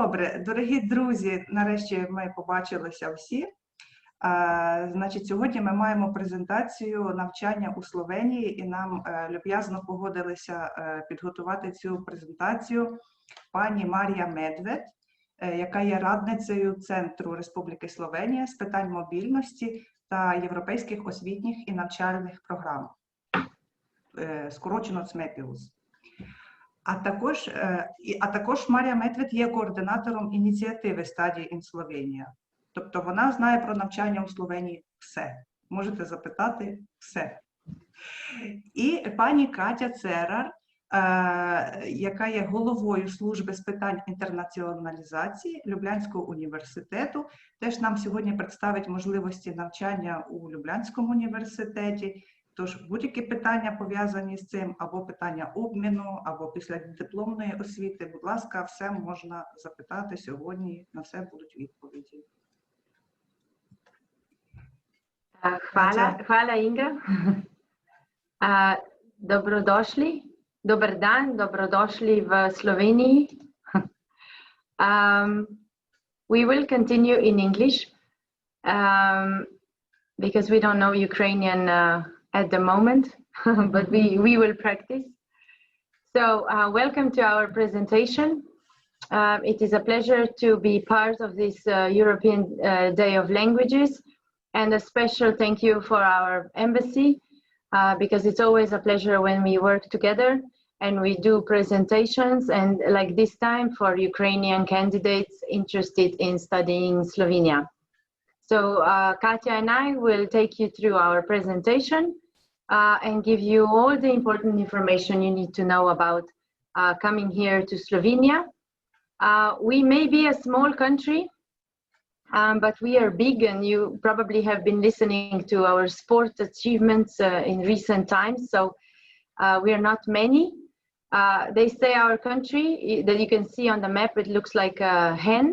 Добре, дорогі друзі, нарешті ми побачилися всі. Значить, сьогодні ми маємо презентацію навчання у Словенії, і нам люб'язно погодилися підготувати цю презентацію пані Марія Медвед, яка є радницею Центру Республіки Словенія з питань мобільності та європейських освітніх і навчальних програм, скорочено ЦМЕПІУС. А також Марія Медвед є координатором ініціативи Study in Slovenia. Тобто вона знає про навчання у Словенії все. Можете запитати все. І пані Катя Церар, яка є головою служби з питань інтернаціоналізації Люблянського університету, теж нам сьогодні представить можливості навчання у Люблянському університеті. Тож будь-які питання пов'язані з цим, або питання обміну, або післядипломної освіти, будь ласка, все можна запитати сьогодні, на все будуть відповіді. Hvala Inga. Dobrodošli, dober dan, dobrodošli v Sloveniji. We will continue in English because we don't know Ukrainian at the moment, but we will practice. So welcome to our presentation. It is a pleasure to be part of this European Day of Languages. And a special thank you for our embassy, because it's always a pleasure when we work together and we do presentations, and like this time for Ukrainian candidates interested in studying Slovenia. So Katya and I will take you through our presentation and give you all the important information you need to know about coming here to Slovenia. We may be a small country, but we are big, and you probably have been listening to our sport achievements in recent times, so we are not many. They say our country, that you can see on the map, it looks like a hen,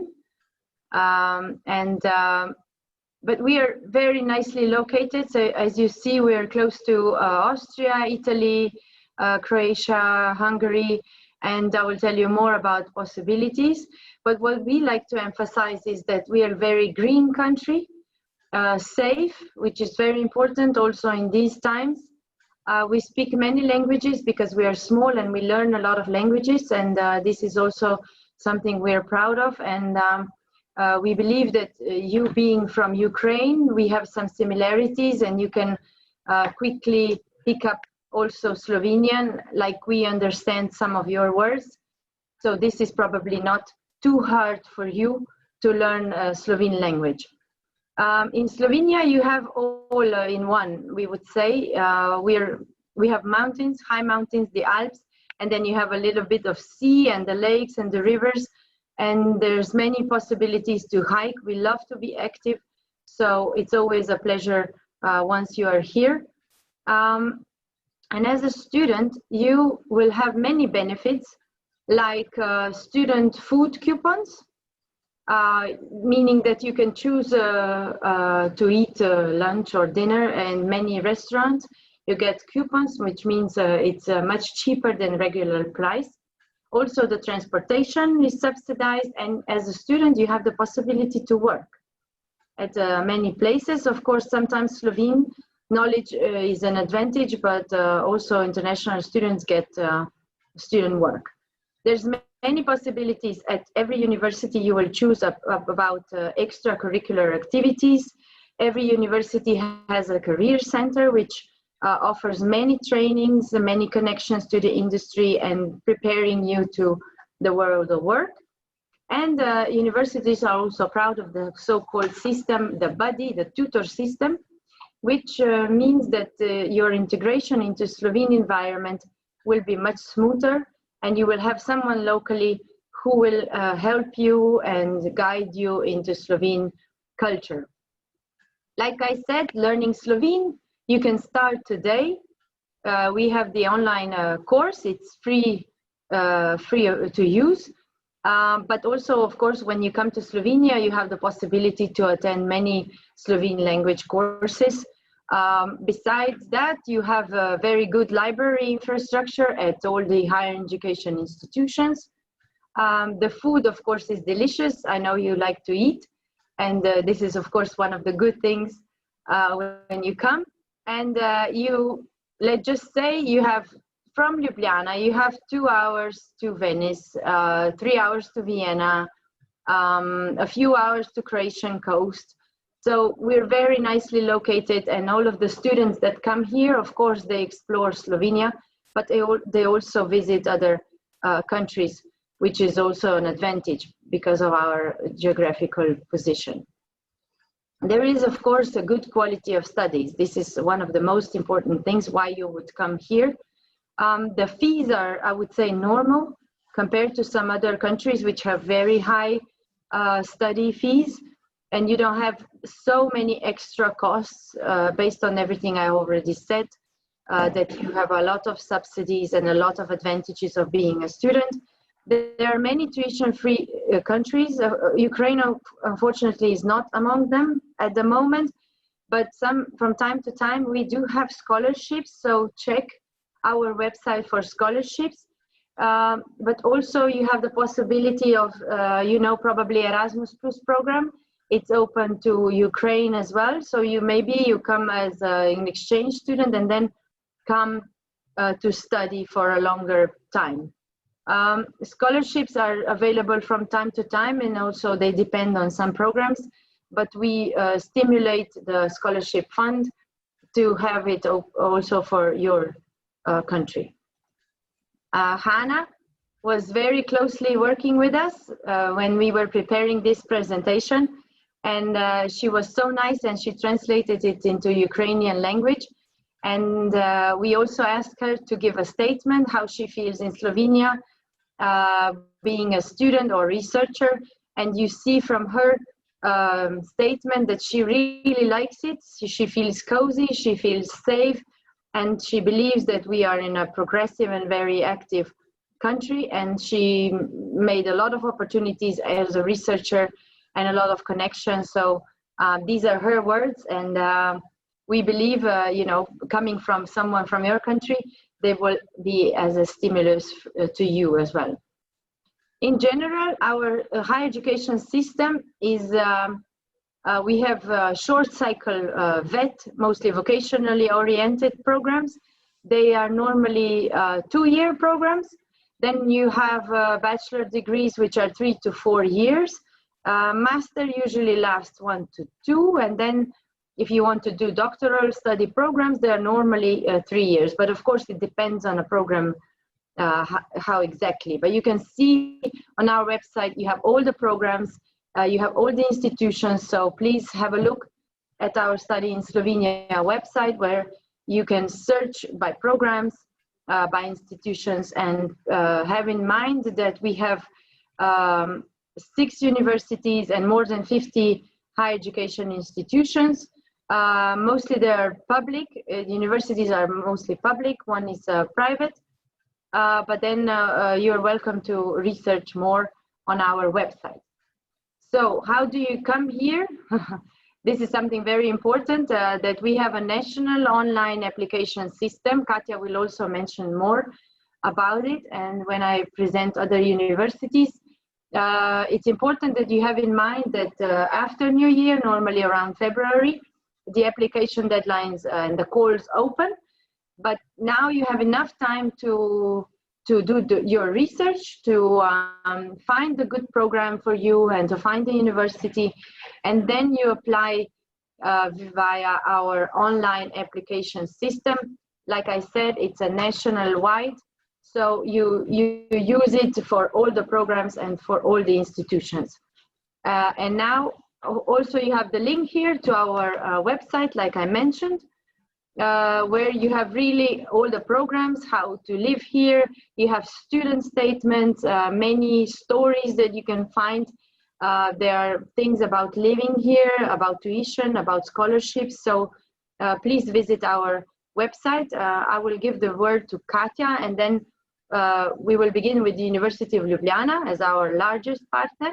but we are very nicely located. So as you see, we are close to Austria, Italy, Croatia, Hungary, and I will tell you more about possibilities. But what we like to emphasize is that we are a very green country, safe, which is very important also in these times. We speak many languages because we are small and we learn a lot of languages, and this is also something we are proud of. And we believe that you being from Ukraine, we have some similarities, and you can quickly pick up also Slovenian, like we understand some of your words. So this is probably not too hard for you to learn Slovene language. In Slovenia, you have all in one, we would say. We have mountains, high mountains, the Alps, and then you have a little bit of sea and the lakes and the rivers, and there's many possibilities to hike. We love to be active, so it's always a pleasure once you are here. And as a student, you will have many benefits, like student food coupons, meaning that you can choose to eat lunch or dinner in many restaurants. You get coupons, which means it's much cheaper than regular price. Also, the transportation is subsidized, and as a student, you have the possibility to work at many places. Of course, sometimes Slovene knowledge is an advantage, but also international students get student work. There's many possibilities at every university. You will choose about extracurricular activities. Every university has a career center, which offers many trainings, many connections to the industry, and preparing you to the world of work. And universities are also proud of the so-called system, the buddy, the tutor system, which means that your integration into Slovene environment will be much smoother, and you will have someone locally who will help you and guide you into Slovene culture. Like I said, learning Slovene, you can start today. We have the online course. It's free to use. But also, of course, when you come to Slovenia, you have the possibility to attend many Slovene language courses. Besides that, you have a very good library infrastructure at all the higher education institutions. The food, of course, is delicious. I know you like to eat. And this is, of course, one of the good things when you come. And let's just say you have, from Ljubljana, you have 2 hours to Venice, 3 hours to Vienna, a few hours to Croatian coast. So we're very nicely located, and all of the students that come here, of course, they explore Slovenia, but they also visit other countries, which is also an advantage because of our geographical position. There is, of course, a good quality of studies. This is one of the most important things why you would come here. The fees are, I would say, normal compared to some other countries which have very high study fees, and you don't have so many extra costs based on everything I already said, that you have a lot of subsidies and a lot of advantages of being a student. There are many tuition-free countries. Ukraine, unfortunately, is not among them at the moment, but from time to time we do have scholarships, so check our website for scholarships. But also you have the possibility of, probably Erasmus Plus program. It's open to Ukraine as well. So maybe you come as an exchange student and then come to study for a longer time. Scholarships are available from time to time, and also they depend on some programs, but we stimulate the scholarship fund to have it also for your country. Hannah was very closely working with us when we were preparing this presentation, and she was so nice, and she translated it into Ukrainian language. And we also asked her to give a statement how she feels in Slovenia, being a student or researcher. And you see from her statement that she really likes it. She feels cozy, she feels safe, and she believes that we are in a progressive and very active country. And she made a lot of opportunities as a researcher and a lot of connections. So these are her words, and we believe, coming from someone from your country, they will be as a stimulus to you as well. In general, our higher education system is, we have short cycle VET, mostly vocationally oriented programs. They are normally 2-year programs. Then you have bachelor degrees, which are 3 to 4 years. Master usually lasts 1 to 2, and then if you want to do doctoral study programs, they are normally 3 years. But of course, it depends on a program, how exactly. But you can see on our website, you have all the programs, you have all the institutions. So please have a look at our Study in Slovenia website, where you can search by programs, by institutions, and have in mind that we have 6 universities and more than 50 higher education institutions. Mostly they are public. Universities are mostly public. One is private. But then you're welcome to research more on our website. So how do you come here? This is something very important, that we have a national online application system. Katja will also mention more about it. And when I present other universities, it's important that you have in mind that after New Year, normally around February, the application deadlines and the calls open. But now you have enough time to do your research, to find the good program for you and to find the university. And then you apply via our online application system. Like I said, it's a national wide. So you use it for all the programs and for all the institutions. And now also you have the link here to our website, like I mentioned, where you have really all the programs, how to live here. You have student statements, many stories that you can find. There are things about living here, about tuition, about scholarships. So please visit our website. I will give the word to Katja, and then we will begin with the University of Ljubljana as our largest partner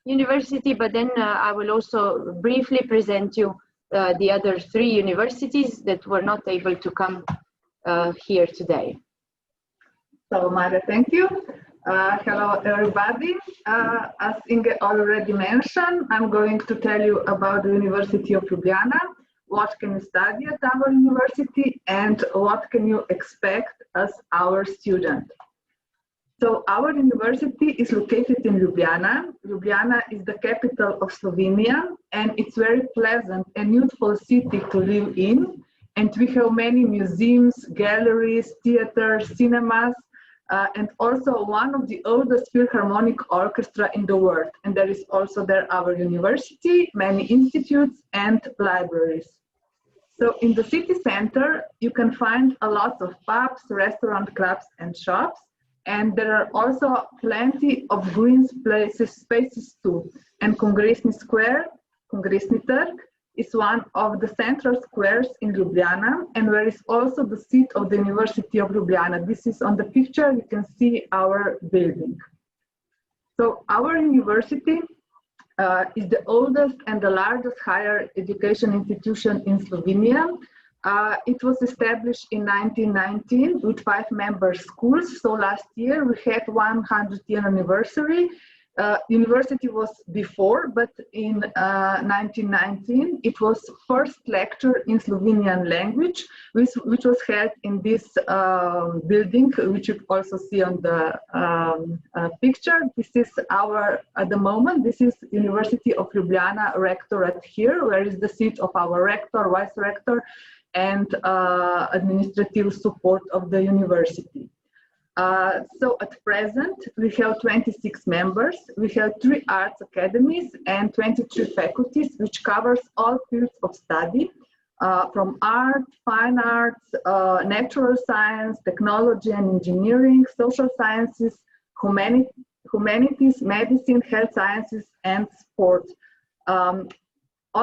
university, but then I will also briefly present you the other 3 universities that were not able to come here today. So, Mara, thank you. Hello, everybody. As Inge already mentioned, I'm going to tell you about the University of Ljubljana, what can you study at our university, and what can you expect as our student. So our university is located in Ljubljana. Ljubljana is the capital of Slovenia, and it's very pleasant and youthful city to live in. And we have many museums, galleries, theaters, cinemas, and also one of the oldest philharmonic orchestra in the world. And there is also there our university, many institutes and libraries. So in the city center, you can find a lot of pubs, restaurants, clubs and shops. And there are also plenty of green spaces too. And Kongresni Square, Kongresni Trg, is one of the central squares in Ljubljana, and where is also the seat of the University of Ljubljana. This is on the picture, you can see our building. So our university is the oldest and the largest higher education institution in Slovenia. It was established in 1919 with 5 member schools. So last year we had 100th anniversary. University was before, but in 1919 it was first lecture in Slovenian language, which was held in this building, which you also see on the picture. This is our, at the moment, this is University of Ljubljana Rectorate here, where is the seat of our rector, vice rector, and administrative support of the university. So at present, we have 26 members, we have 3 arts academies and 23 faculties, which covers all fields of study, from art, fine arts, natural science, technology and engineering, social sciences, humanities, medicine, health sciences, and sport.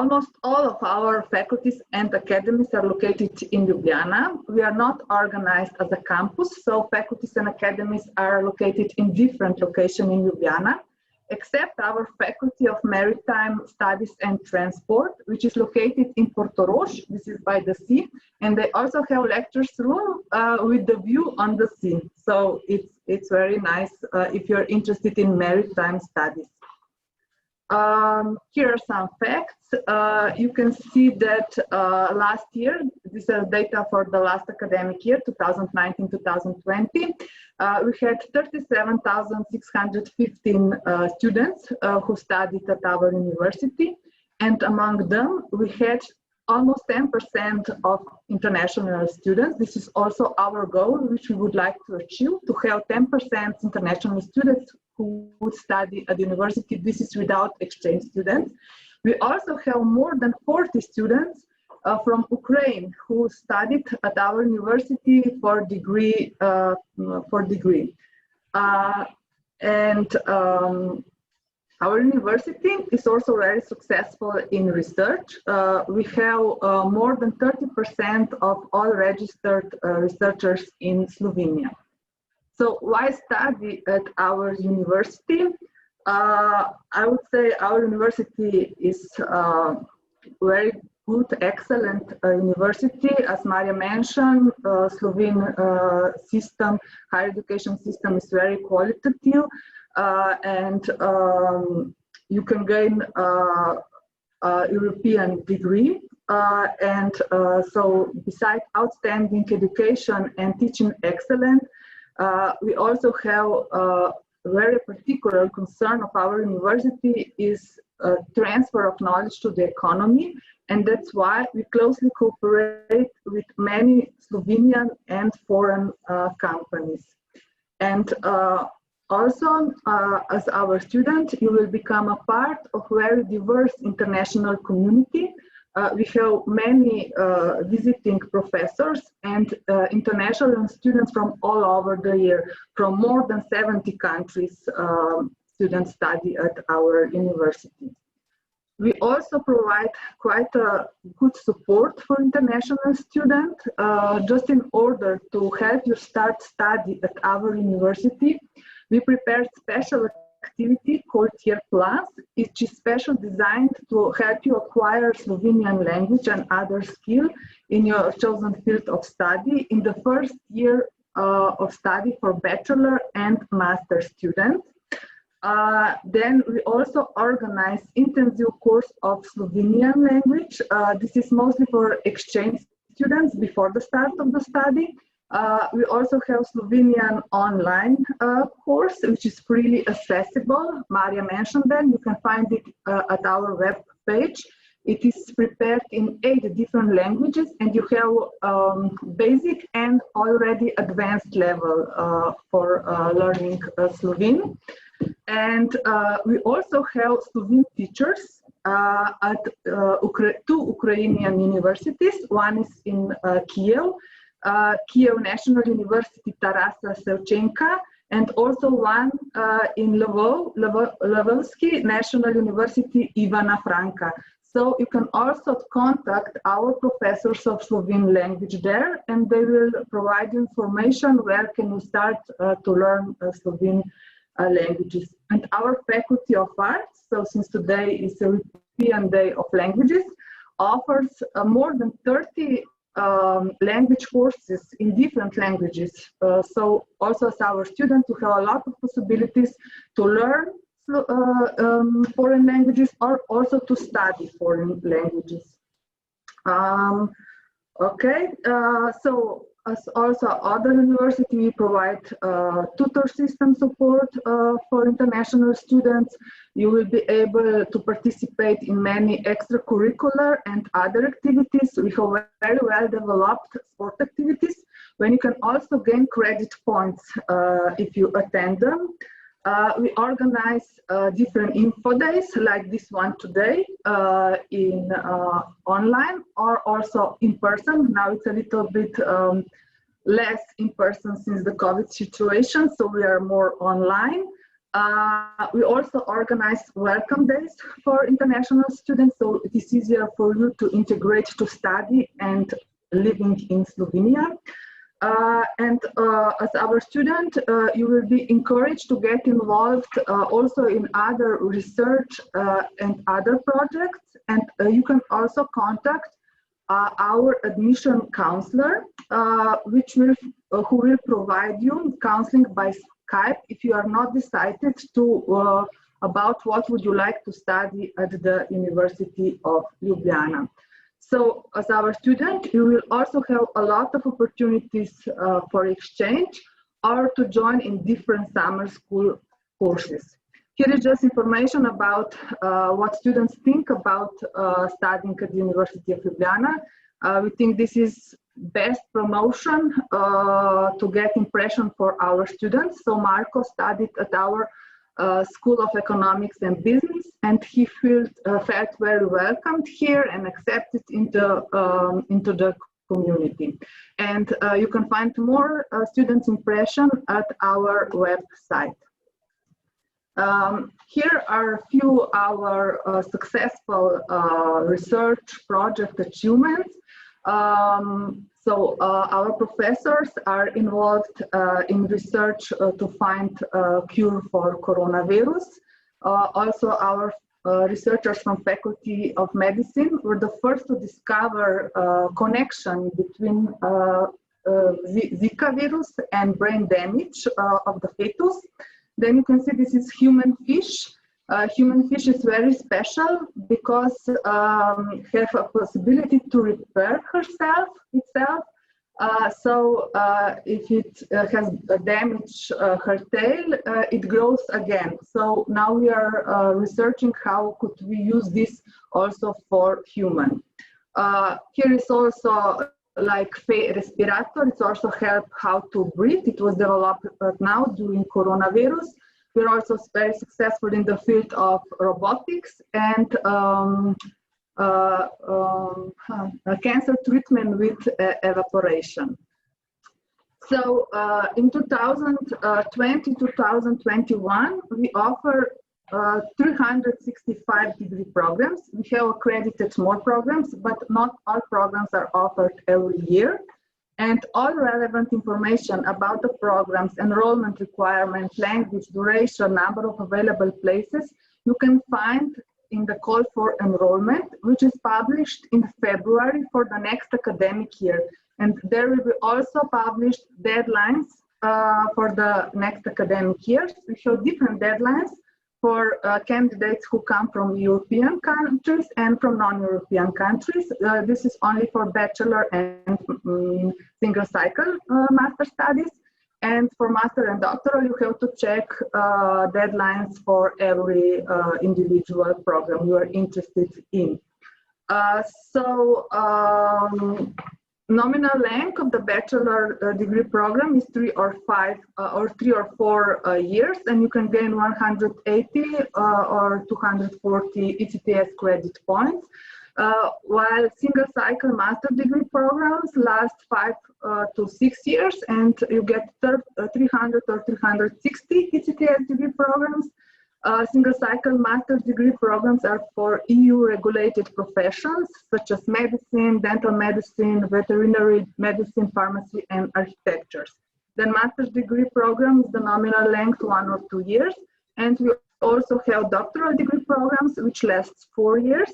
Almost all of our faculties and academies are located in Ljubljana. We are not organized as a campus, so faculties and academies are located in different locations in Ljubljana, except our Faculty of Maritime Studies and Transport, which is located in Portorož, this is by the sea, and they also have lectures room with the view on the sea. So it's very nice if you're interested in maritime studies. Here are some facts. You can see that last year, these are data for the last academic year, 2019-2020, we had 37,615 students who studied at our university. And among them, we had almost 10% of international students. This is also our goal, which we would like to achieve, to have 10% international students who would study at the university. This is without exchange students. We also have more than 40 students from Ukraine who studied at our university for degree. Our university is also very successful in research. We have more than 30% of all registered researchers in Slovenia. So why study at our university? I would say our university is very good, excellent university. As Maria mentioned, Slovene system, higher education system is very qualitative, and you can gain a European degree. So besides outstanding education and teaching excellence, we also have a very particular concern of our university is transfer of knowledge to the economy, and that's why we closely cooperate with many Slovenian and foreign companies. And also, as our student, you will become a part of a very diverse international community. We have many visiting professors and international students from all over the year. From more than 70 countries, students study at our university. We also provide quite a good support for international students. Just in order to help you start study at our university, we prepared special activity called Tier Plus, which is special designed to help you acquire Slovenian language and other skills in your chosen field of study in the first year of study for bachelor and master students. Then we also organize intensive course of Slovenian language. This is mostly for exchange students before the start of the study. We also have Slovenian online course, which is freely accessible. Maria mentioned that. You can find it at our web page. It is prepared in 8 different languages, and you have basic and already advanced level for learning Slovene. And we also have Slovene teachers at 2 Ukrainian universities. One is in Kiev, Kiev National University Tarasa Shevchenka, and also one in Lvovsky National University Ivana Franka. So you can also contact our professors of Slovene language there, and they will provide you information where can you start to learn Slovene languages. And our Faculty of Arts, so since today is a European Day of Languages, offers more than 30 language courses in different languages. So also as our students, you have a lot of possibilities to learn foreign languages or also to study foreign languages. So as also other university, we provide tutor system support for international students. You will be able to participate in many extracurricular and other activities. We have very well developed sport activities when you can also gain credit points if you attend them. We organize different info days like this one today in online or also in person. Now it's a little bit less in person since the COVID situation, so we are more online. We also organize welcome days for international students, so it is easier for you to integrate to study and living in Slovenia. As our student, you will be encouraged to get involved also in other research and other projects. And you can also contact our admission counselor, who will provide you counseling by Skype if you are not decided to about what would you like to study at the University of Ljubljana. So as our student, you will also have a lot of opportunities for exchange or to join in different summer school courses. Here is just information about what students think about studying at the University of Ljubljana. We think this is best promotion to get impression for our students. So Marco studied at our School of Economics and Business, and he felt very welcomed here and accepted into the community. And you can find more students' impression at our website. Here are a few of our successful research project achievements. Our professors are involved in research to find a cure for coronavirus. Also, our researchers from Faculty of Medicine were the first to discover a connection between Zika virus and brain damage of the fetus. Then you can see this is human fish. Human fish is very special because have a possibility to repair itself. If it has damaged her tail, it grows again. So now we are researching how could we use this also for human. Here is also like respirator. It's also help how to breathe. It was developed now during coronavirus. We're also very successful in the field of robotics and cancer treatment with evaporation. So in 2020-2021, we offer 365 degree programs. We have accredited more programs, but not all programs are offered every year. And all relevant information about the programs, enrollment requirements, language, duration, number of available places, you can find in the call for enrollment, which is published in February for the next academic year. And there will be also published deadlines for the next academic years. We show different deadlines for candidates who come from European countries and from non-European countries. This is only for bachelor and single cycle master studies. And for master and doctoral, you have to check deadlines for every individual program you are interested in. Nominal length of the bachelor degree program is 3 or 4 years, and you can gain 180 or 240 ECTS credit points, while single cycle master degree programs last 5 to 6 years, and you get 300 or 360 ECTS degree programs. Single cycle master's degree programs are for EU regulated professions such as medicine, dental medicine, veterinary medicine, pharmacy, and architectures. The master's degree program is the nominal length 1 or 2 years, and we also have doctoral degree programs which lasts 4 years.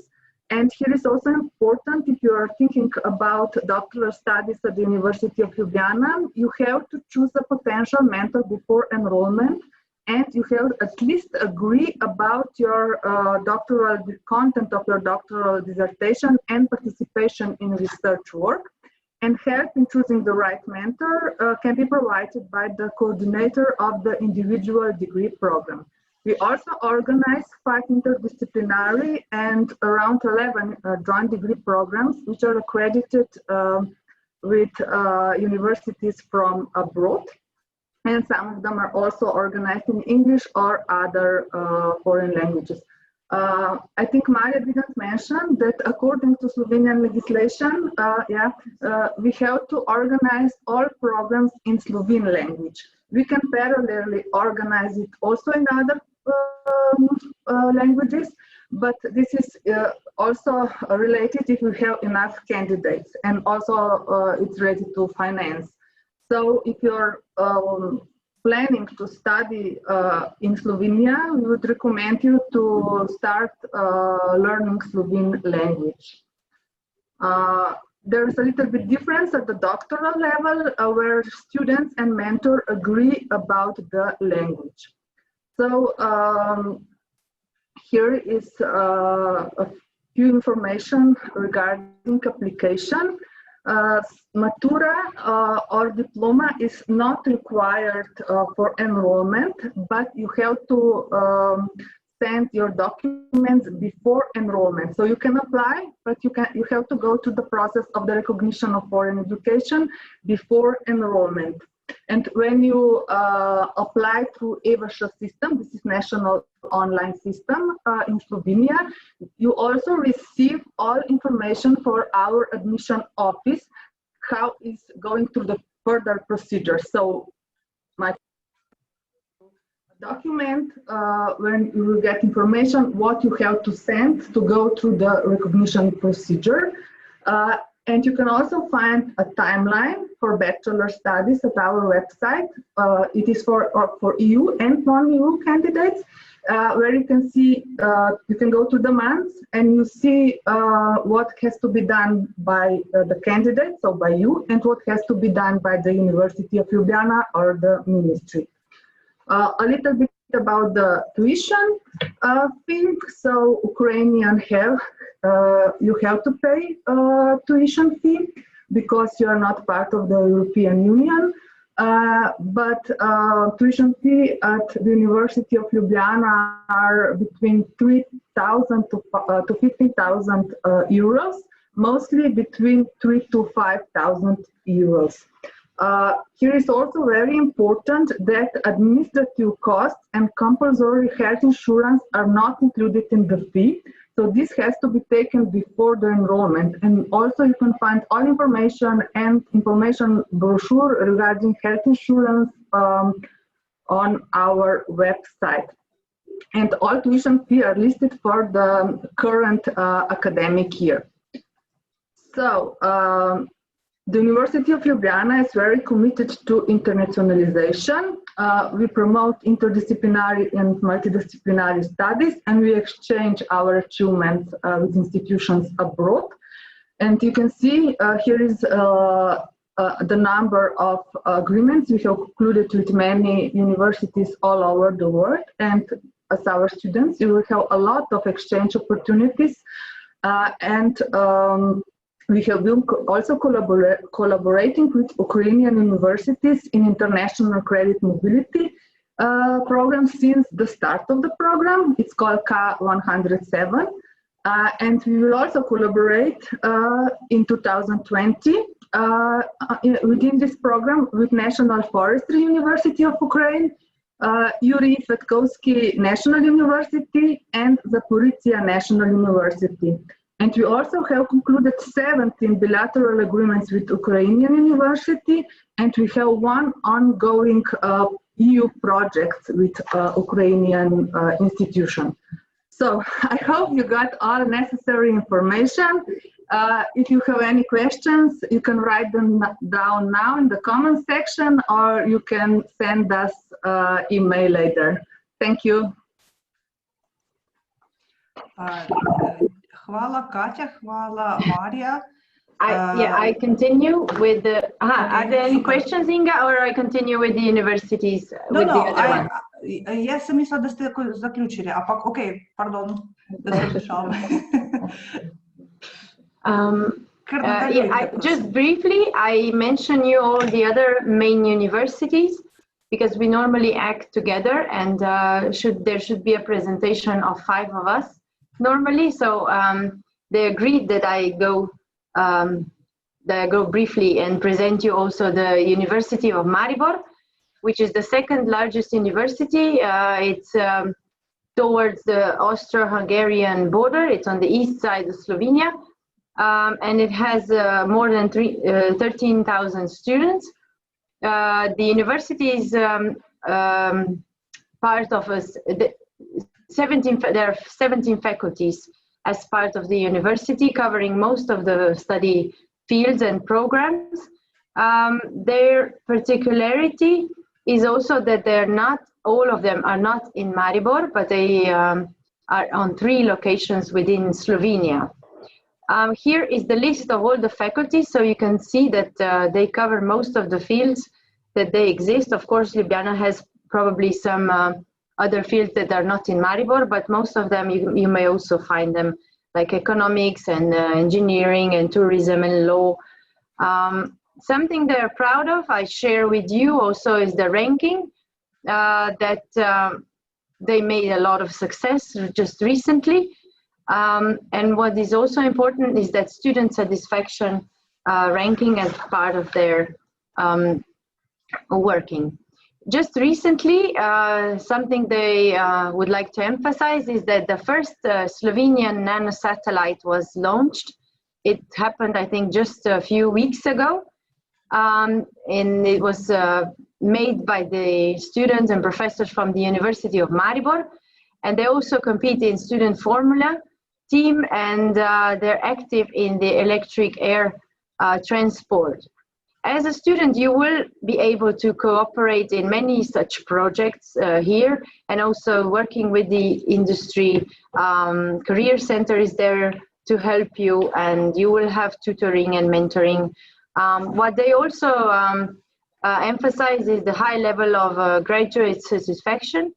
And here is also important, if you are thinking about doctoral studies at the University of Ljubljana, you have to choose a potential mentor before enrollment. And you have at least agree about your doctoral content of your doctoral dissertation and participation in research work. And help in choosing the right mentor can be provided by the coordinator of the individual degree program. We also organize 5 interdisciplinary and around 11 joint degree programs, which are accredited with universities from abroad. And some of them are also organized in English or other foreign languages. I think Maria didn't mention that according to Slovenian legislation, we have to organize all programs in Slovene language. We can parallelly organize it also in other languages, but this is also related if we have enough candidates, and also it's ready to finance. So if you're planning to study in Slovenia, we would recommend you to start learning Slovene language. There's a little bit difference at the doctoral level where students and mentor agree about the language. So here is a few information regarding application. Matura or diploma is not required for enrollment, but you have to send your documents before enrollment. So you can apply, but you have to go through the process of the recognition of foreign education before enrollment. And when you apply through EVASH system, this is national online system in Slovenia, you also receive all information for our admission office, how is going through the further procedure. So my document, when you will get information, what you have to send to go through the recognition procedure. And you can also find a timeline for bachelor studies at our website. It is for EU and non-EU candidates, where you can see, you can go to the months and you see what has to be done by the candidate, so by you, and what has to be done by the University of Ljubljana or the ministry. A little bit about the tuition thing. So Ukrainian you have to pay tuition fee because you are not part of the European Union. But tuition fee at the University of Ljubljana are between 3,000 to 15,000 euros, mostly between 3,000 to 5,000 euros. Here is also very important that administrative costs and compulsory health insurance are not included in the fee. So this has to be taken before the enrollment. And also you can find all information and information brochure regarding health insurance on our website. And all tuition fees are listed for the current academic year. So the University of Ljubljana is very committed to internationalization. We promote interdisciplinary and multidisciplinary studies, and we exchange our achievements with institutions abroad. And you can see here is the number of agreements we have concluded with many universities all over the world. And as our students, you will have a lot of exchange opportunities. We have been also collaborating with Ukrainian universities in international credit mobility program since the start of the program. It's called K107. And we will also collaborate in 2020 within this program with National Forestry University of Ukraine, Yuri Fetkovsky National University, and Zaporizhzhia National University. And we also have concluded 17 bilateral agreements with Ukrainian university, and we have one ongoing EU project with Ukrainian institution. So I hope you got all necessary information. If you have any questions, you can write them down now in the comment section, or you can send us email later. Thank you. Hvala Katja, hvala Marija. I continue with the. Are there any questions, Inga, or I continue with the universities? Я съм мисля да сте заключили, а пак, окей, пардон, да се слушам. Just briefly, I mention you all the other main universities because we normally act together, and there should be a presentation of 5 of us normally. So they agreed that I go briefly and present you also the University of Maribor, which is the second largest university. It's towards the Austro-Hungarian border. It's on the east side of Slovenia, and it has more than 13,000 students. The university is part of us. There are 17 faculties as part of the university, covering most of the study fields and programs. Their particularity is also that all of them are not in Maribor, but they are on 3 locations within Slovenia. Here is the list of all the faculties, so you can see that they cover most of the fields that they exist. Of course, Ljubljana has probably some other fields that are not in Maribor, but most of them you may also find them, like economics and engineering and tourism and law. Something they're proud of, I share with you also, is the ranking that they made a lot of success just recently. And what is also important is that student satisfaction ranking as part of their working. Just recently, something they would like to emphasize is that the first Slovenian nanosatellite was launched. It happened, I think, just a few weeks ago. And it was made by the students and professors from the University of Maribor. And they also compete in student formula team, and they're active in the electric air transport. As a student, you will be able to cooperate in many such projects here, and also working with the industry. Career Center is there to help you, and you will have tutoring and mentoring. What they also emphasize is the high level of graduate satisfaction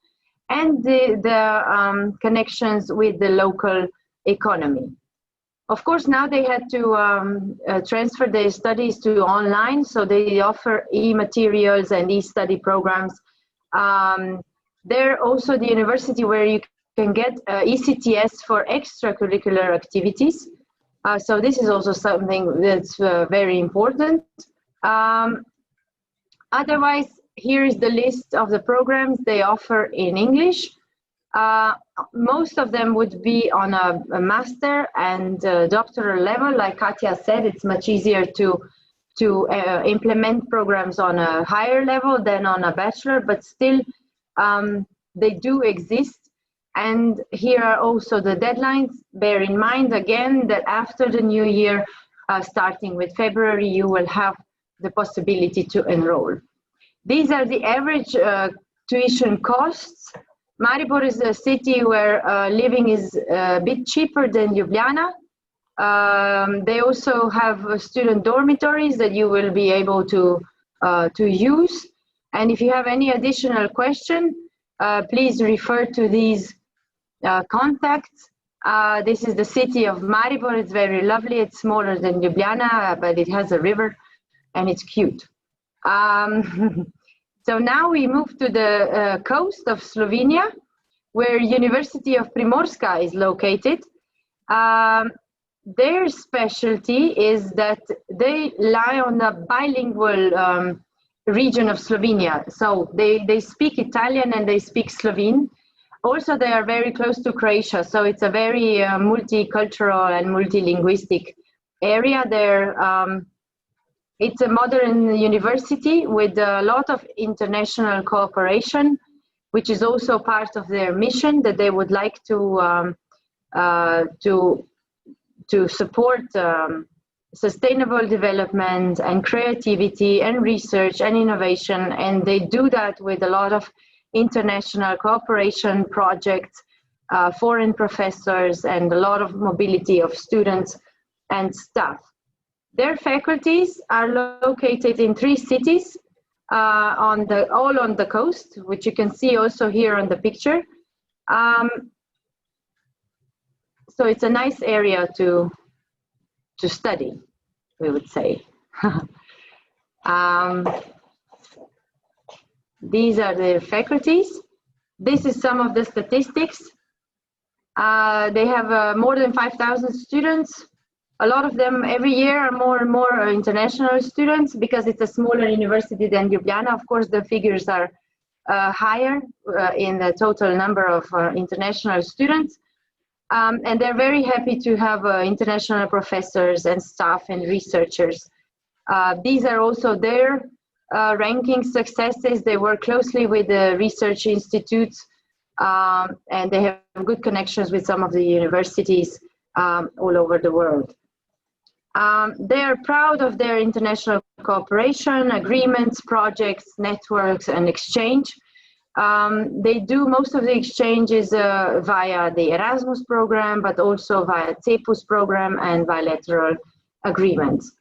and the connections with the local economy. Of course, now they had to transfer their studies to online, so they offer e-materials and e-study programs. They're also the university where you can get ECTS for extracurricular activities. So this is also something that's very important. Otherwise, here is the list of the programs they offer in English. Most of them would be on a master and doctoral level. Like Katja said, it's much easier to implement programs on a higher level than on a bachelor, but still they do exist. And here are also the deadlines. Bear in mind again that after the new year, starting with February, you will have the possibility to enroll. These are the average tuition costs. Maribor is a city where living is a bit cheaper than Ljubljana. They also have student dormitories that you will be able to use. And if you have any additional question, please refer to these contacts. This is the city of Maribor. It's very lovely. It's smaller than Ljubljana, but it has a river and it's cute. So now we move to the coast of Slovenia, where University of Primorska is located. Their specialty is that they lie on a bilingual region of Slovenia. So they speak Italian and they speak Slovene. Also, they are very close to Croatia, so it's a very multicultural and multilinguistic area there. It's a modern university with a lot of international cooperation, which is also part of their mission, that they would like to support sustainable development and creativity and research and innovation. And they do that with a lot of international cooperation projects, foreign professors, and a lot of mobility of students and staff. Their faculties are located in 3 cities, all on the coast, which you can see also here on the picture. So it's a nice area to study, we would say. These are their faculties. This is some of the statistics. They have more than 5,000 students. A lot of them every year are more and more international students because it's a smaller university than Ljubljana. Of course, the figures are higher in the total number of international students. And they're very happy to have international professors and staff and researchers. These are also their ranking successes. They work closely with the research institutes and they have good connections with some of the universities all over the world. They are proud of their international cooperation, agreements, projects, networks, and exchange. They do most of the exchanges via the Erasmus program, but also via CEPUS program and bilateral agreements.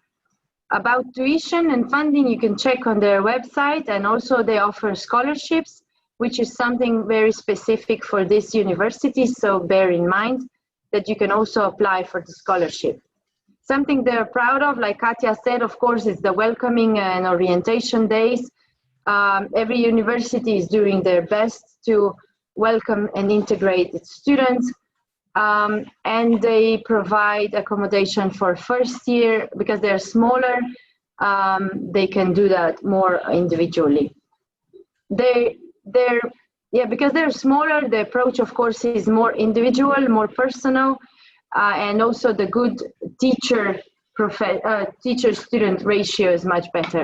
About tuition and funding, you can check on their website, and also they offer scholarships, which is something very specific for this university, so bear in mind that you can also apply for the scholarship. Something they're proud of, like Katja said, of course, is the welcoming and orientation days. Every university is doing their best to welcome and integrate its students. And they provide accommodation for first year because they're smaller. They can do that more individually. Because they're smaller, the approach, of course, is more individual, more personal, and also the good teacher-student ratio is much better.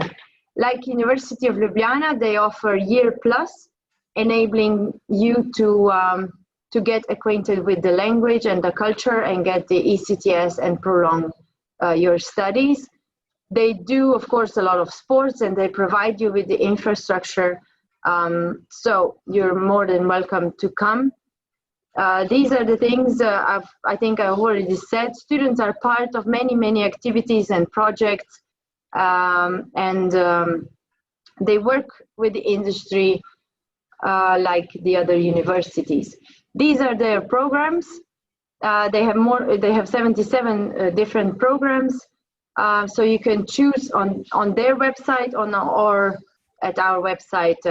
Like University of Ljubljana, they offer year plus, enabling you to get acquainted with the language and the culture and get the ECTS and prolong your studies. They do, of course, a lot of sports and they provide you with the infrastructure. So you're more than welcome to come. These are the things I think I've already said. Students are part of many, many activities and projects. They work with the industry like the other universities. These are their programs. They have 77 different programs. So you can choose on their website or at our website,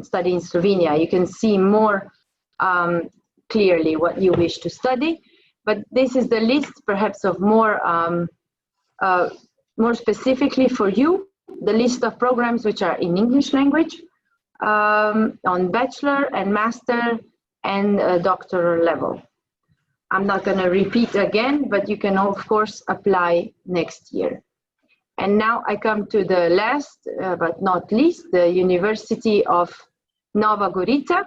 Study in Slovenia. You can see more clearly what you wish to study. But this is the list perhaps of more specifically for you, the list of programs which are in English language on bachelor and master and doctoral level. I'm not going to repeat again, but you can of course apply next year. And now I come to the last but not least, the University of Nova Gorica,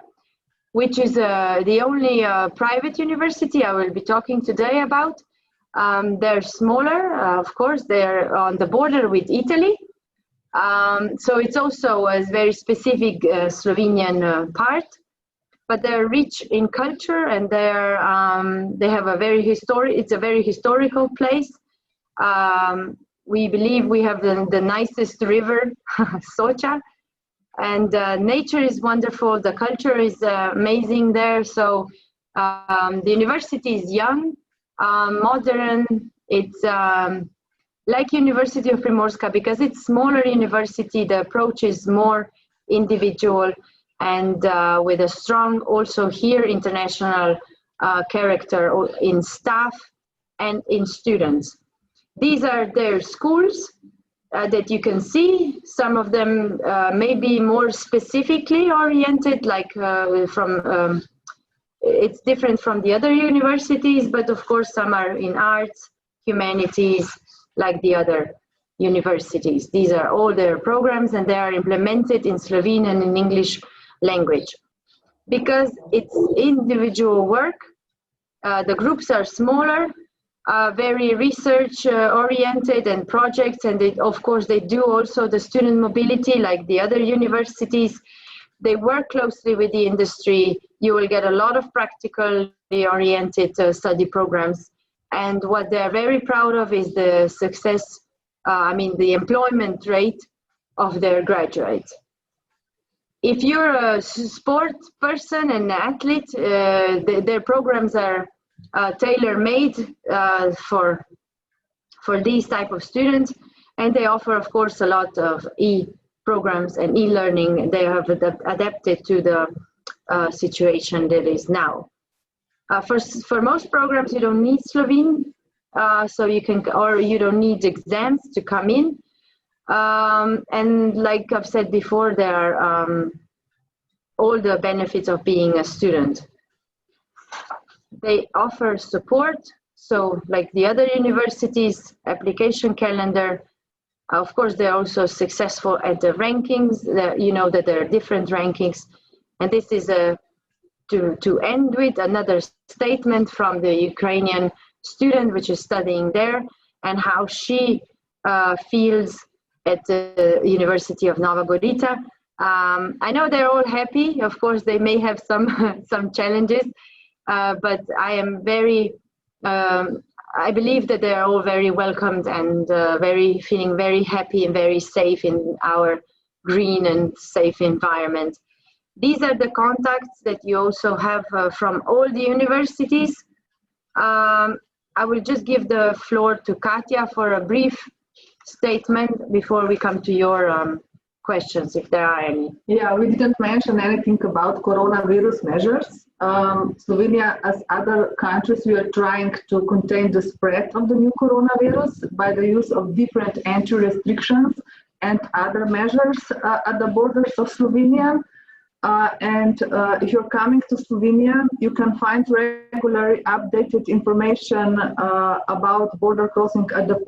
which is the only private university I will be talking today about. They're smaller, of course, they're on the border with Italy. So it's also a very specific Slovenian part. but they're rich in culture, and they have a very it's a very historical place. We believe we have the nicest river, Socha, and nature is wonderful. The culture is amazing there. So the university is young, modern. It's like University of Primorska, because it's smaller university, the approach is more individual and with a strong also here international character in staff and in students. These are their schools that you can see. Some of them may be more specifically oriented, like it's different from the other universities, but of course some are in arts, humanities, like the other universities. These are all their programs, and they are implemented in Slovene and in English language. Because it's individual work, the groups are smaller, very research oriented and projects, and of course they do also the student mobility like the other universities. They work closely with the industry. You will get a lot of practically oriented study programs. And what they're very proud of is the success, the employment rate of their graduates. If you're a sport person and athlete, their programs are tailor-made for these type of students, and they offer, of course, a lot of e-programs and e-learning. They have adapted to the situation that is now. For most programs, you don't need Slovene, so you don't need exams to come in. And like I've said before, there are all the benefits of being a student. They offer support, so like the other universities, application calendar. Of course, they're also successful at the rankings. You know that there are different rankings, and this is to end with another statement from the Ukrainian student which is studying there, and how she feels at the University of Nova Gorica. I know they're all happy. Of course, they may have some challenges, but I am I believe that they are all very welcomed and feeling very happy and very safe in our green and safe environment. These are the contacts that you also have from all the universities. I will just give the floor to Katja for a brief statement before we come to your questions, if there are any. Yeah, we didn't mention anything about coronavirus measures. Slovenia, as other countries, we are trying to contain the spread of the new coronavirus by the use of different entry restrictions and other measures at the borders of Slovenia. If you're coming to Slovenia, you can find regularly updated information about border crossing at the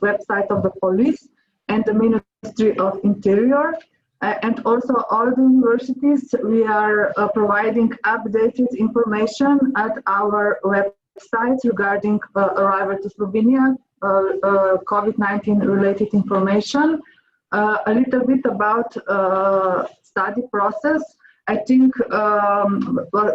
website of the police and the Ministry of Interior. And also all the universities, we are providing updated information at our website regarding arrival to Slovenia, COVID-19 related information. A little bit about study process. I think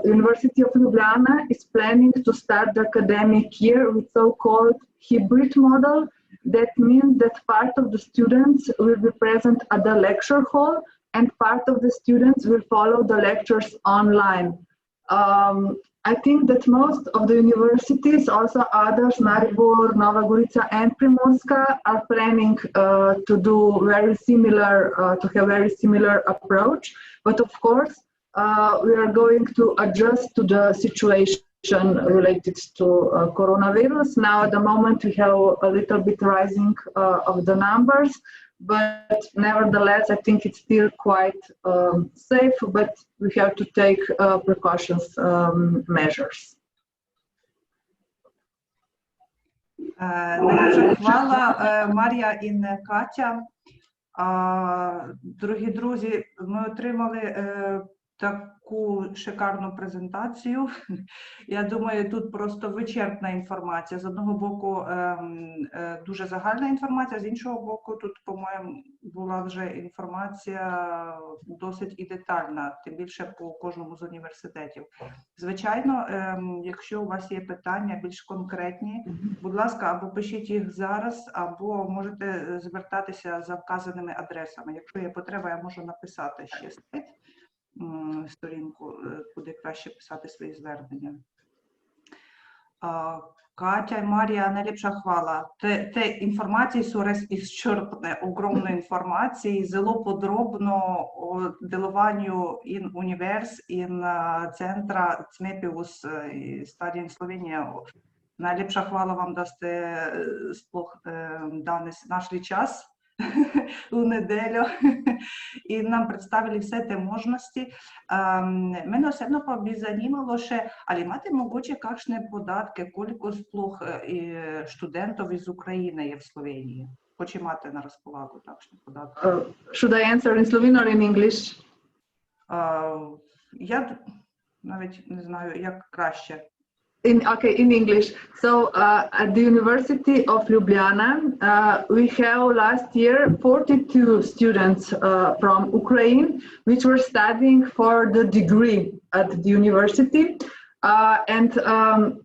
University of Ljubljana is planning to start the academic year with so-called hybrid model. That means that part of the students will be present at the lecture hall and part of the students will follow the lectures online. I think that most of the universities, also others, Maribor, Nova Gorica and Primorska, are planning to do very similar, to have very similar approach. But of course, we are going to adjust to the situation related to coronavirus. Now at the moment we have a little bit rising of the numbers, but nevertheless I think it's still quite safe, but we have to take precautions measures. Дуже хвала, Марія і Катя. Дорогі друзі, ми отримали таку шикарну презентацію. Я думаю, тут просто вичерпна інформація. З одного боку, дуже загальна інформація, з іншого боку, тут, по-моєму, була вже інформація досить і детальна, тим більше по кожному з університетів. Звичайно, якщо у вас є питання більш конкретні, будь ласка, або пишіть їх зараз, або можете звертатися за вказаними адресами. Якщо є потреба, я можу написати ще сайт, сторінку, куди краще писати свої звернення. Катя, Марія, najlepša hvala. Te informacije so res izčrpne, ogromno informacij, zelo podrobno o delovanju in univerz in centra CMEPIUS Study in Slovenija. Najlepša hvala vam, da ste sploh danes našli čas у неділю і нам представили все те можливості. Мене особливо би займало ще, але мати могуче какшні податки, кілько сплох студентів із України є в Словенії? Хоче мати на розполагу такшні податки? Should I answer in Slovene or in English? Я навіть не знаю, як краще. In English. So at the University of Ljubljana, we have last year 42 students from Ukraine, which were studying for the degree at the university. And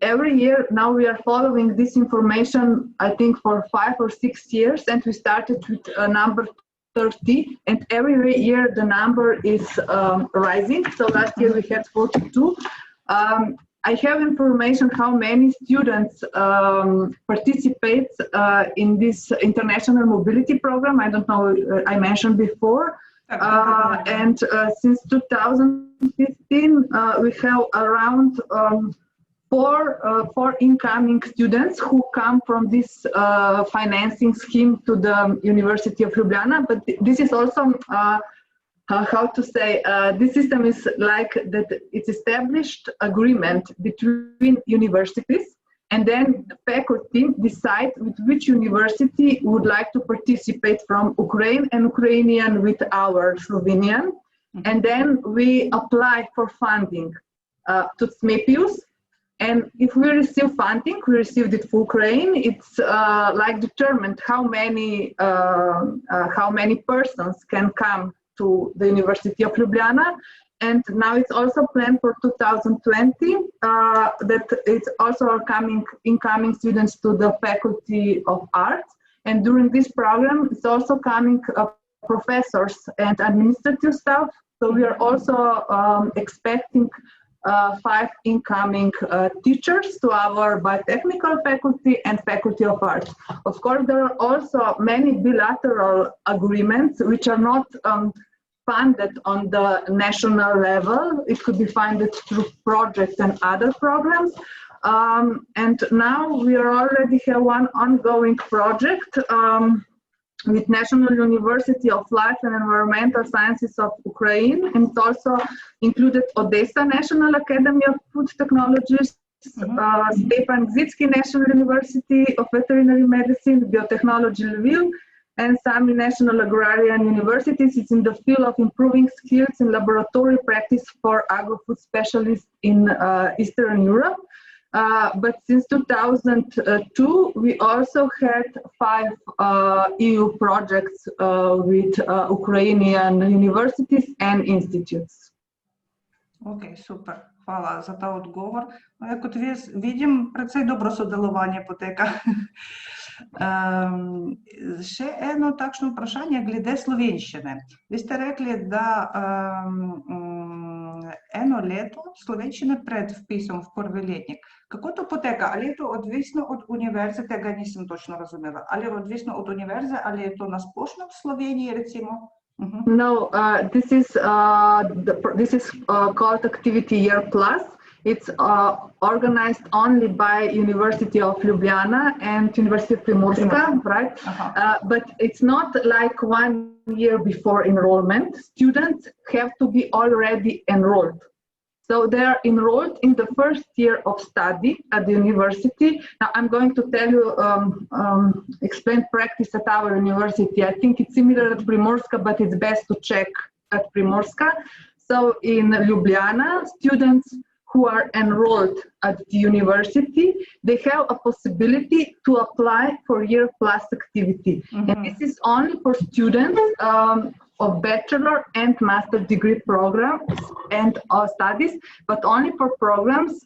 every year now we are following this information, I think for 5 or 6 years, and we started with number 30, and every year the number is rising. So last year we had 42. I have information how many students participate in this international mobility program. I don't know, I mentioned before. And since 2015, we have around four incoming students who come from this financing scheme to the University of Ljubljana. But this is also how to say, this system is like that it's established agreement between universities, and then the faculty decide with which university would like to participate from Ukraine and Ukrainian with our Slovenian. And then we apply for funding to CMEPIUS. And if we receive funding, we received it for Ukraine, it's like determined how many persons can come to the University of Ljubljana, and now it's also planned for 2020 that it's also incoming students to the Faculty of Arts, and during this program it's also coming professors and administrative staff. So we are also expecting 5 incoming teachers to our biotechnical faculty and Faculty of Arts. Of course, there are also many bilateral agreements which are not funded on the national level. It could be funded through projects and other programs. And now we already have one ongoing project with National University of Life and Environmental Sciences of Ukraine, and it's also included Odessa National Academy of Food Technologies, Stepan Zitsky National University of Veterinary Medicine, Biotechnology Lviv, and some national agrarian universities. It's in the field of improving skills in laboratory practice for agro-food specialists in Eastern Europe. But since 2002, we also had 5 EU projects with Ukrainian universities and institutes. Окей, супер. Hvala za ta odgovor. Kot vidim, precej dobro sodelovanje poteka. Še eno takšno vprašanje glede slovenščine. Vi ste rekli, da eno leto slovenščine pred vpisom v prvi letnik. Kako to poteka? Ali je to odvisno od univerze? Tega nisem točno razumela. Ali je odvisno od univerze, ali je to na splošno v Sloveniji, recimo? No, this is called Activity Year Plus. It's organized only by University of Ljubljana and University of Primorska, right? But it's not like 1 year before enrollment. Students have to be already enrolled. So they are enrolled in the first year of study at the university. Now I'm going to tell you, explain practice at our university. I think it's similar at Primorska, but it's best to check at Primorska. So in Ljubljana, students who are enrolled at the university, they have a possibility to apply for year plus activity. And this is only for students of bachelor and master degree programs and studies, but only for programs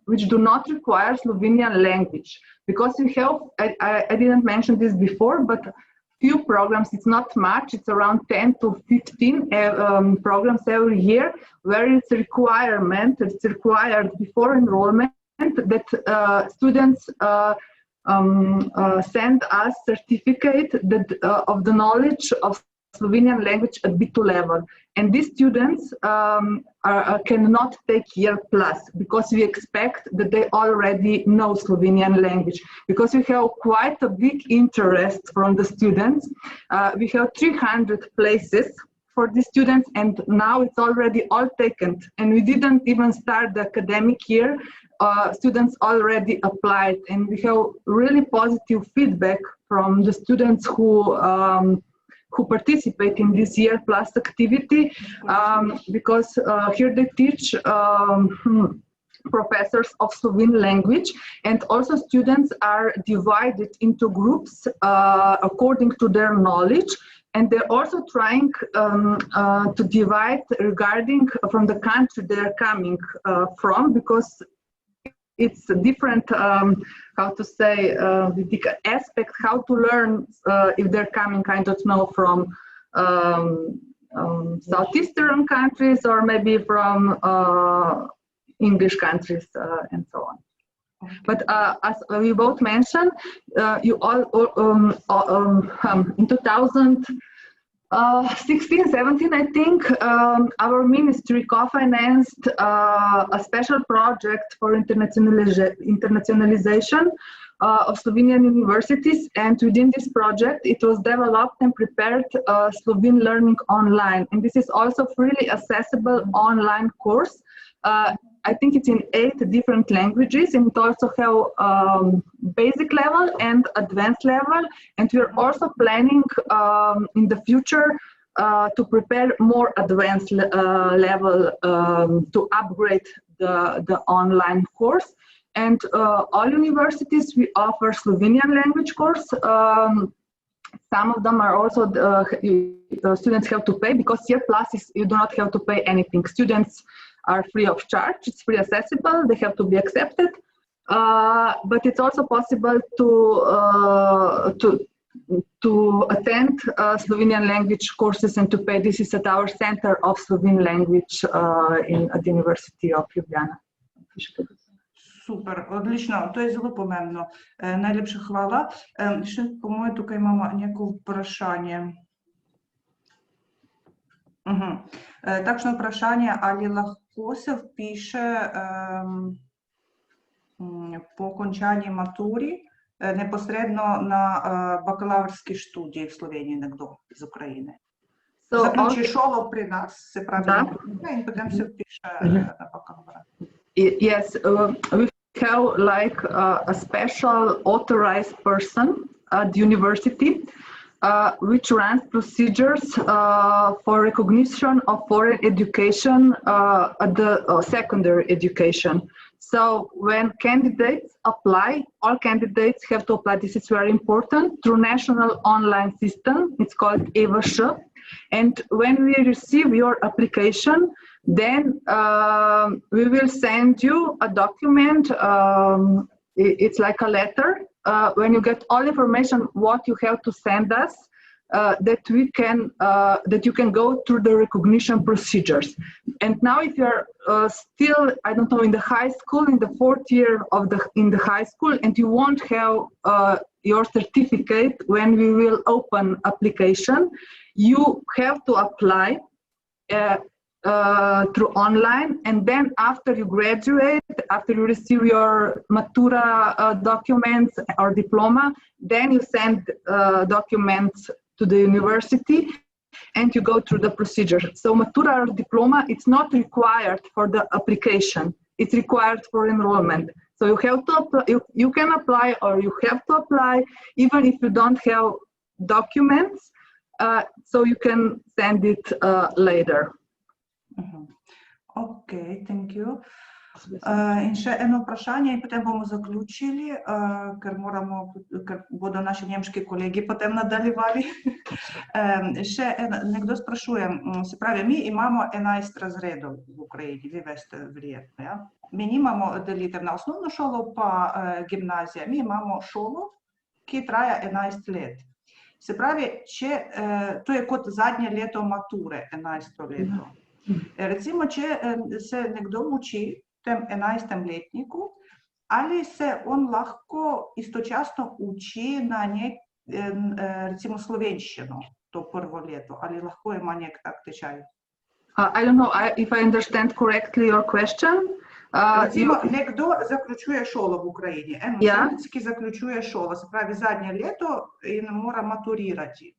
which do not require Slovenian language. Because we have, I didn't mention this before, but few programs, it's not much, it's around 10 to 15 programs every year, where it's a requirement, it's required before enrollment that students send us certificate that, of the knowledge of Slovenian language at B2 level. And these students cannot take year plus because we expect that they already know Slovenian language. Because we have quite a big interest from the students. We have 300 places for the students, and now it's already all taken. And we didn't even start the academic year. Students already applied, and we have really positive feedback from the students who participate in this year plus activity, because here they teach professors of Slovene language, and also students are divided into groups according to their knowledge, and they're also trying to divide regarding from the country they're coming from, because it's a different, how to say, the aspect, how to learn if they're coming, I don't know, from southeastern countries or maybe from English countries and so on. But as we both mentioned, you all in 2016, 17, I think, our ministry co-financed a special project for internationalization of Slovenian universities, and within this project it was developed and prepared Slovene learning online, and this is also freely accessible online course. I think it's in 8 different languages, and it also have basic level and advanced level, and we're also planning in the future to prepare more advanced level to upgrade the online course. And all universities, we offer Slovenian language course. Some of them are also, students have to pay, because year plus is, you do not have to pay anything. Students are free of charge, it's free accessible, they have to be accepted. But it's also possible to attend Slovenian language courses and to pay. This is at our Center of Slovene Language at the University of Ljubljana. Супер, отлично, to je zelo pomembno. Najlepša hvala. Še po moje tukaj imamo neko vprašanje. Takšno vprašanje, ali lahko se vpiše po končani maturi neposredno na bakalavrski študij v Sloveniji nekdo iz Ukrajine. Zaključi šolo pri nas, se pravi, in potem se vpiše na bakalavra. Yes, we have like a special authorized person at the university which runs procedures for recognition of foreign education at the secondary education. So when candidates apply, all candidates have to apply, this is very important, through national online system, it's called EVŠ. And when we receive your application, then we will send you a document, it's like a letter, when you get all information what you have to send us, that you can go through the recognition procedures. And now if you're still, I don't know, in the high school, in the 4th year in the high school, and you won't have your certificate when we will open application, you have to apply through online, and then after you graduate, after you receive your matura documents or diploma, then you send documents to the university and you go through the procedure. So matura or diploma, it's not required for the application, it's required for enrollment. So you have to you can apply, or you have to apply even if you don't have documents, so you can send it later. Окей, thank you. In še eno vprašanje in potem bomo zaključili, ker bodo naši nemški kolegi potem nadaljevali. Še nekdo sprašuje, se pravi, mi imamo 11 razredov v Ukrajini, vi veste verjetno, ja? Mi nimamo delitev na osnovno šolo pa gimnazije, mi imamo šolo, ki traja 11 let. Se pravi, to je kot zadnje leto mature, 11. leto. Recimo, če se nekdo uči v tem 11. letniku, ali se on lahko istočasno uči na recimo slovenščino to prvo leto, ali lahko ima nek tak tečaj? I don't know if I understand correctly your question. Recimo, nekdo zaključuje šolo v Ukrajini, učenec, ki zaključuje šolo, se pravi zadnje leto in mora maturirati.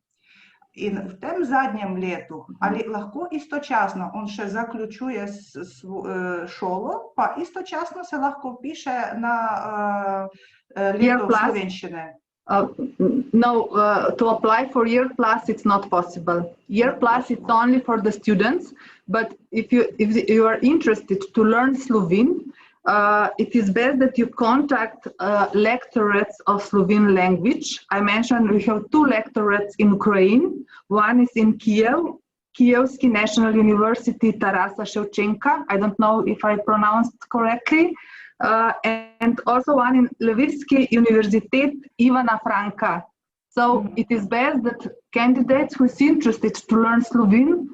In v tem zadnjem letu, ali lahko istočasno on še zaključuje šolo, pa istočasno se lahko piše na leto slovenščine? No, to apply for year plus it's not possible. Year plus it's only for the students, but if you are interested to learn Slovene, it is best that you contact lectorates of Slovene language. I mentioned we have 2 lectorates in Ukraine. One is in Kiev, Kievsky National University Tarasa Shevchenka. I don't know if I pronounced correctly. And also one in Lvivsky Universitet Ivana Franka. So it is best that candidates who is interested to learn Slovene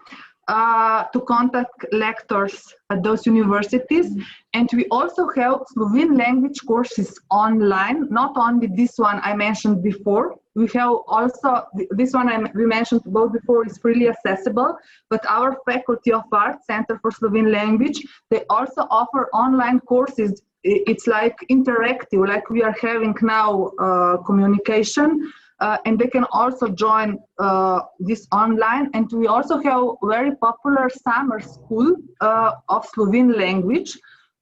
to contact lectors at those universities. And we also have Slovene language courses online, not only this one I mentioned before. We have also, this one we mentioned both before is freely accessible, but our Faculty of Arts, Center for Slovene Language, they also offer online courses. It's like interactive, like we are having now communication. And they can also join this online. And we also have very popular summer school of Slovene language.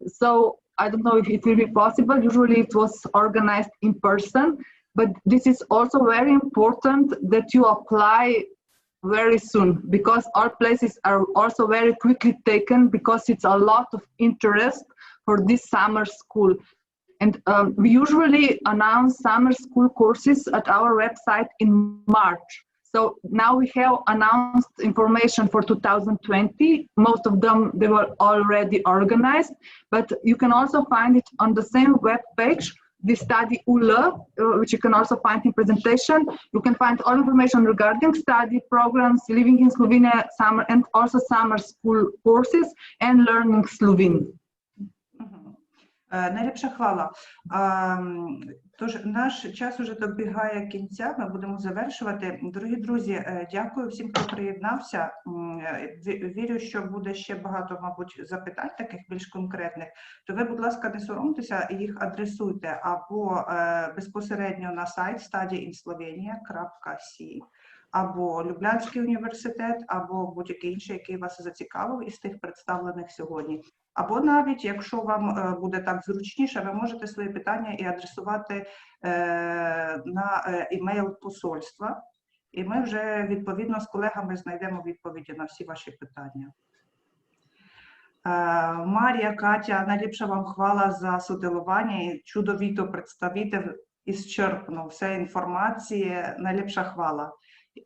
So I don't know if it will be possible. Usually it was organized in person, but this is also very important that you apply very soon, because our places are also very quickly taken because it's a lot of interest for this summer school. And we usually announce summer school courses at our website in March. So now we have announced information for 2020. Most of them, they were already organized, but you can also find it on the same web page, the study UL, which you can also find in presentation. You can find all information regarding study programs, living in Slovenia, summer, and also summer school courses and learning Slovene. Najlepша хвала. Тож, наш час уже добігає кінця, ми будемо завершувати. Дорогі друзі, дякую всім, хто приєднався. Вірю, що буде ще багато, мабуть, запитань, таких більш конкретних. То ви, будь ласка, не соромтеся, їх адресуйте або безпосередньо на сайт studyinslovenia.si, або Люблянський університет, або будь-який інший, який вас зацікавив із тих представлених сьогодні. Або навіть, якщо вам буде так зручніше, ви можете свої питання і адресувати на імейл посольства, і ми вже відповідно з колегами знайдемо відповіді на всі ваші питання. Марія, Катя, найліпша вам хвала за суделування і чудовито представити ісчерпно все інформації, найліпша хвала.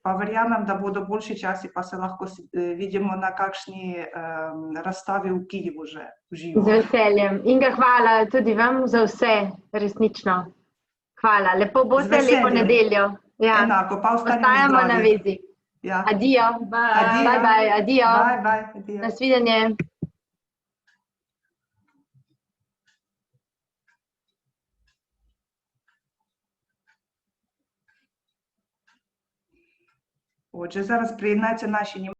Pa verjamem, da bodo boljši časi, pa se lahko vidimo na kakšni razstavi v Kijevu že v živo. Z veseljem. Inga, hvala tudi vam za vse, resnično. Hvala. Lepo boste, lepo nedeljo. Ja. Enako, pa ostajamo na vezi. Ja. Adijo. Bye, bye, adijo. Bye, bye, adijo. Nasvidenje. Отже, зараз приєднаються наші